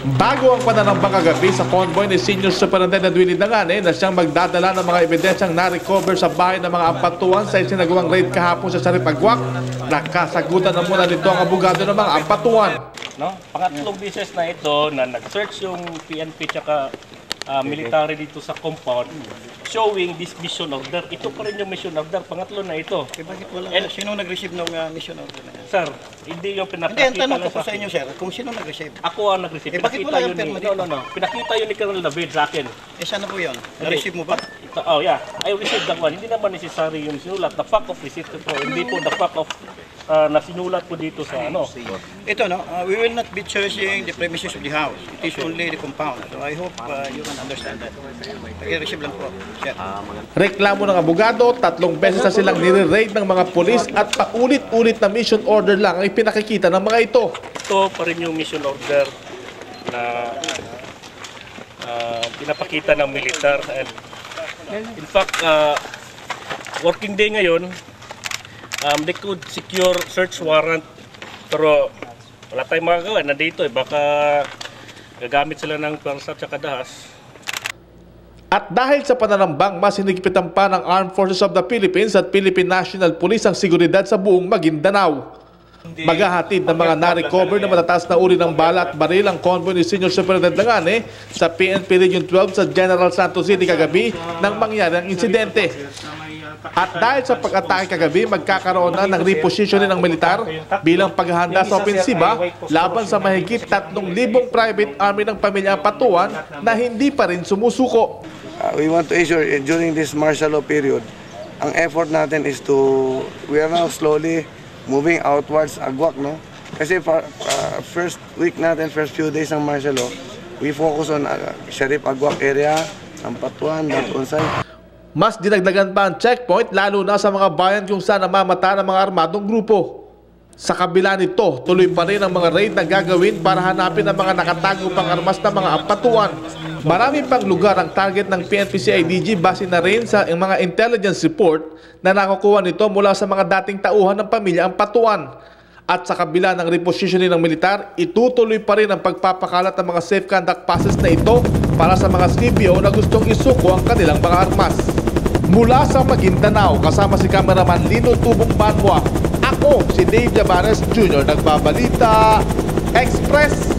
Bago ang pananambang kagabi sa convoy ni Senior Superintendent Willie Dangane na siyang magdadala ng mga ebidensyang na-recover sa bahay ng mga ampatuan sa isinagawang raid kahapon sa Sharif Agwak, nakasagutan na muna nito ang abogado ng mga ampatuan. No? Pangatlong beses na ito na nag-search yung PNP tsaka military dito sa compound showing this mission order. Ito pa rin yung mission order. Pangatlo na ito. Eh, bakit wala? Sino nag-receive ng mission order na yan? Sir, hindi yung Hindi, pinakita ang tanong lang ko po sa inyo, sir, kung sino nag-receive? Ako ang nag-receive. Eh, bakit Pinakita wala yun yung perma ni... dito? No. Pinakita yun ni Colonel David sa akin. Eh, sana po yun? Na-receive mo ba? Oh, yeah. I received that one. Hindi naman necessary yung sinulat. The fact of receipt po. Hindi po the fact of na sinulat po dito sa ano. Ito, no? We will not be searching the premises of the house. It is only the compound. So I hope you can understand that. Pag-receive lang po, sir. Reklamo ng abogado, 3 beses na silang nire-raid ng mga pulis at paulit-ulit na mission order lang ang ipinakikita ng mga ito. Ito pa rin yung mission order na pinapakita ng militar. And in fact, working day ngayon, they could secure search warrant pero wala tayong magagawa. Nandito baka gagamit sila ng pwersa at dahas. At dahil sa pananambang, mas hinigipitan pa ng Armed Forces of the Philippines at Philippine National Police ang seguridad sa buong Maguindanao. Maghahatid ng mga na-recover na matataas na uri ng bala at baril ang convoy ni Senior Superintendent Dangane sa PNP Region 12 sa General Santos City kagabi nang mangyari ang insidente. At dahil sa pag-atake kagabi, magkakaroon na ng repositioning ng militar bilang paghahanda sa opensiba laban sa mahigit 3,000 private army ng pamilya Ampatuan na hindi pa rin sumusuko. We want to ensure during this martial law period, ang effort natin is we are now slowly moving outwards Agwak, no? Kasi first week natin, first few days ng martial law, we focus on Sharif Agwak area, Ampatuan, Batuansay. Mas dinagdagan pa ang checkpoint lalo na sa mga bayan kung saan namamata ng mga armadong grupo. Sa kabila nito, tuloy pa rin ang mga raid na gagawin para hanapin ang mga nakatago pang armas na mga ampatuan. Marami pang lugar ang target ng PNP-CIDG base na rin sa mga intelligence report na nakukuha nito mula sa mga dating tauhan ng pamilya Ampatuan. At sa kabila ng repositioning ng militar, itutuloy pa rin ang pagpapakalat ng mga safe conduct passes na ito para sa mga CPO na gustong isuko ang kanilang mga armas. Mula sa Maguindanao, kasama si cameraman Lino Tubong Banwa, ako si Dave Javanes Jr. Nagbabalita Express.